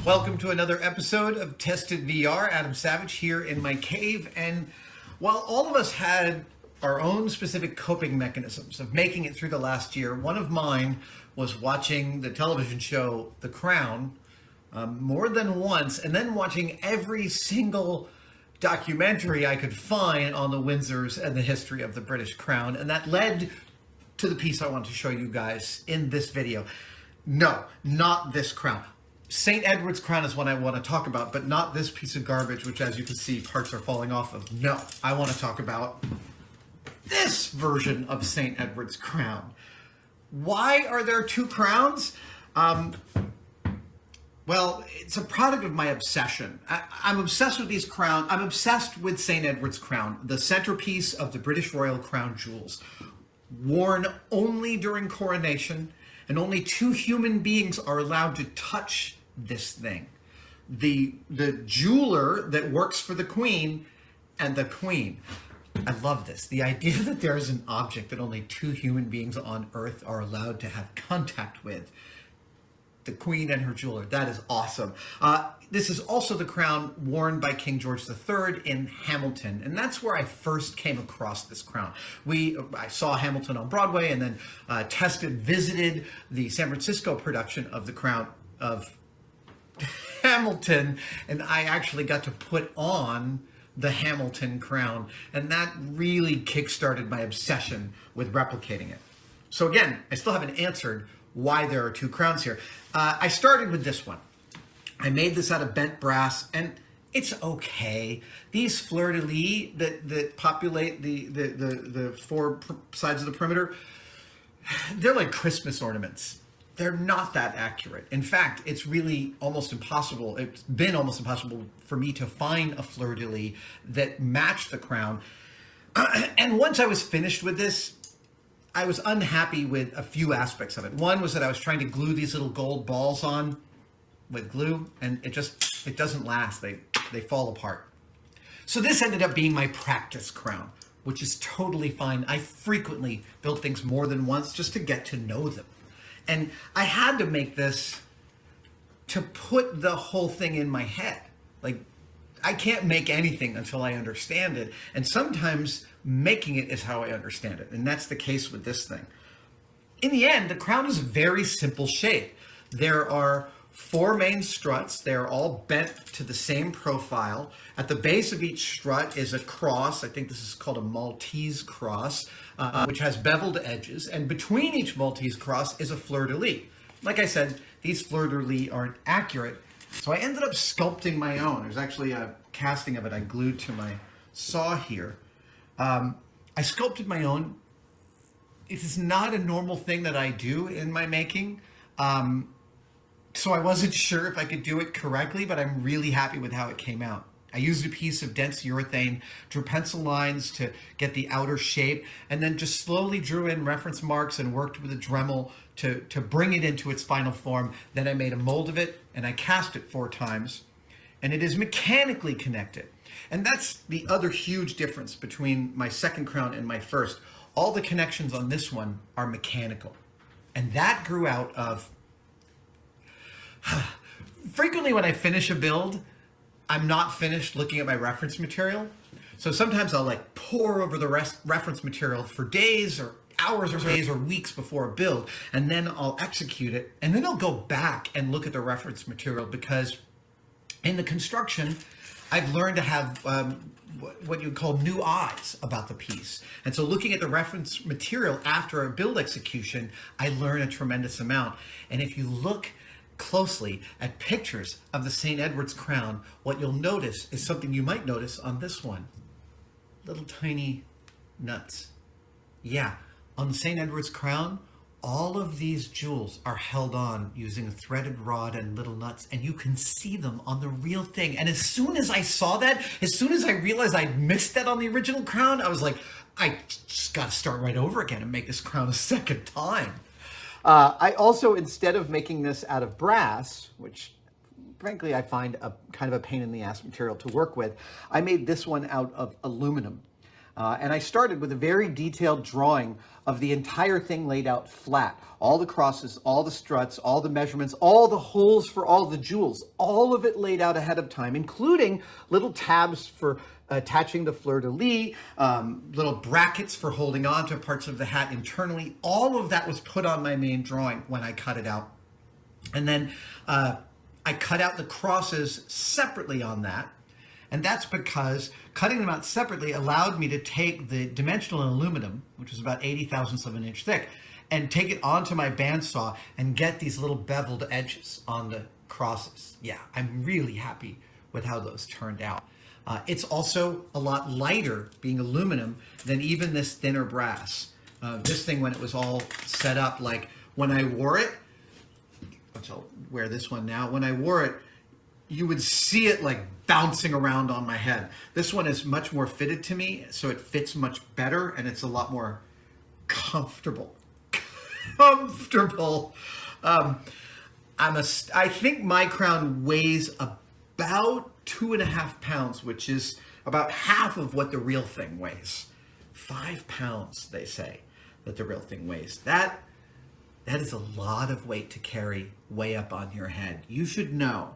Welcome to another episode of Tested VR. Adam Savage here in my cave. And while all of us had our own specific coping mechanisms of making it through the last year, one of mine was watching the television show The Crown more than once, and then watching every single documentary I could find on the Windsors and the history of the British Crown. And that led to the piece I want to show you guys in this video. No, not this crown. St. Edward's crown is one I want to talk about, but not this piece of garbage, which, as you can see, parts are falling off of. No, I want to talk about this version of St. Edward's crown. Why are there two crowns? Well, it's a product of my obsession. I'm obsessed with these crowns. I'm obsessed with St. Edward's crown, the centerpiece of the British royal crown jewels, worn only during coronation, and only two human beings are allowed to touch this thing. The jeweler that works for the Queen and the Queen. I love this. The idea that there is an object that only two human beings on Earth are allowed to have contact with. The Queen and her jeweler. That is awesome. This is also the crown worn by King George III in Hamilton, and that's where I first came across this crown. I saw Hamilton on Broadway, and then visited the San Francisco production of The Crown of Hamilton, and I actually got to put on the Hamilton crown, and that really kickstarted my obsession with replicating it. So again, I still haven't answered why there are two crowns here. I started with this one. I made this out of bent brass, and it's okay. These fleur-de-lis that populate the four sides of the perimeter, they're like Christmas ornaments. They're not that accurate. In fact, it's really almost impossible. It's been almost impossible for me to find a fleur-de-lis that matched the crown. And once I was finished with this, I was unhappy with a few aspects of it. One was that I was trying to glue these little gold balls on with glue, and it doesn't last. They fall apart. So this ended up being my practice crown, which is totally fine. I frequently build things more than once just to get to know them. And I had to make this to put the whole thing in my head. Like, I can't make anything until I understand it. And sometimes making it is how I understand it. And that's the case with this thing. In the end, the crown is a very simple shape. There are four main struts. They're all bent to the same profile. At the base of each strut is a cross. I think this is called a Maltese cross, which has beveled edges. And between each Maltese cross is a fleur-de-lis. Like I said, these fleur-de-lis aren't accurate. So I ended up sculpting my own. There's actually a casting of it I glued to my saw here. I sculpted my own. It is not a normal thing that I do in my making. So I wasn't sure if I could do it correctly, but I'm really happy with how it came out. I used a piece of dense urethane, drew pencil lines to get the outer shape, and then just slowly drew in reference marks and worked with a Dremel to bring it into its final form. Then I made a mold of it, and I cast it 4 times, and it is mechanically connected. And that's the other huge difference between my second crown and my first. All the connections on this one are mechanical. And that grew out of... Frequently when I finish a build, I'm not finished looking at my reference material. So sometimes I'll like pore over the reference material for days or hours or days or weeks before a build, and then I'll execute it, and then I'll go back and look at the reference material, because in the construction, I've learned to have what you would call new eyes about the piece. And so looking at the reference material after a build execution, I learn a tremendous amount. And if you look closely at pictures of the St. Edward's crown, what you'll notice is something you might notice on this one. Little tiny nuts. Yeah, on the St. Edward's crown, all of these jewels are held on using a threaded rod and little nuts, and you can see them on the real thing. And as soon as I saw that, as soon as I realized I'd missed that on the original crown, I was like, I just got to start right over again and make this crown a second time. I also, instead of making this out of brass, which frankly I find a kind of a pain in the ass material to work with, I made this one out of aluminum. And I started with a very detailed drawing of the entire thing laid out flat. All the crosses, all the struts, all the measurements, all the holes for all the jewels, all of it laid out ahead of time, including little tabs for attaching the fleur-de-lis, little brackets for holding on to parts of the hat internally. All of that was put on my main drawing when I cut it out. And then I cut out the crosses separately on that. And that's because cutting them out separately allowed me to take the dimensional aluminum, which was about 80 thousandths of an inch thick, and take it onto my bandsaw and get these little beveled edges on the crosses. Yeah, I'm really happy with how those turned out. It's also a lot lighter, being aluminum, than even this thinner brass. This thing, when it was all set up, like when I wore it, which I'll wear this one now, when I wore it, you would see it like bouncing around on my head. This one is much more fitted to me, so it fits much better, and it's a lot more comfortable. Comfortable. I think my crown weighs about 2.5 pounds, which is about half of what the real thing weighs. 5 pounds, they say, that the real thing weighs. That is a lot of weight to carry way up on your head. You should know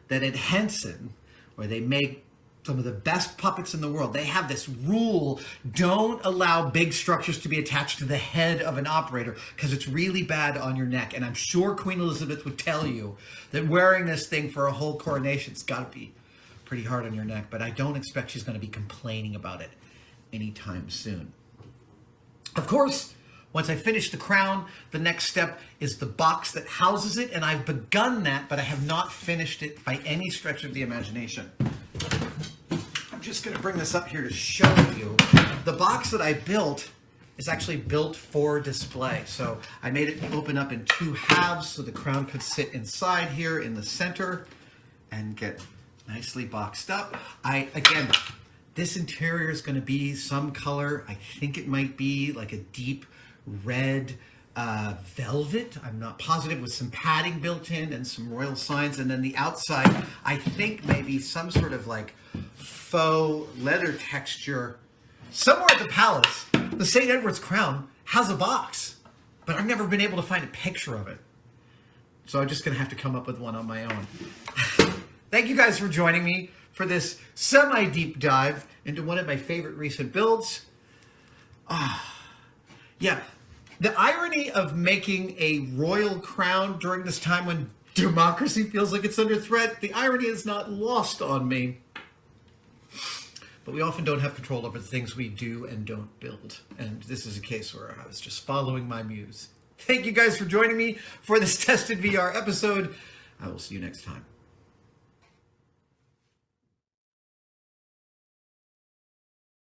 that at Henson, where they make some of the best puppets in the world, they have this rule: don't allow big structures to be attached to the head of an operator because it's really bad on your neck. And I'm sure Queen Elizabeth would tell you that wearing this thing for a whole coronation's got to be pretty hard on your neck, but I don't expect she's going to be complaining about it anytime soon. Of course, once I finish the crown, the next step is the box that houses it, and I've begun that, but I have not finished it by any stretch of the imagination. I'm just going to bring this up here to show you. The box that I built is actually built for display. So I made it open up in 2 halves so the crown could sit inside here in the center and get nicely boxed up. Again, this interior is going to be some color. I think it might be like a deep red velvet. I'm not positive, with some padding built in and some royal signs. And then the outside, I think maybe some sort of like faux leather texture. Somewhere at the palace, the St. Edward's crown has a box, but I've never been able to find a picture of it. So I'm just going to have to come up with one on my own. Thank you guys for joining me for this semi-deep dive into one of my favorite recent builds. Yeah, the irony of making a royal crown during this time when democracy feels like it's under threat, the irony is not lost on me. But we often don't have control over the things we do and don't build. And this is a case where I was just following my muse. Thank you guys for joining me for this Tested VR episode. I will see you next time.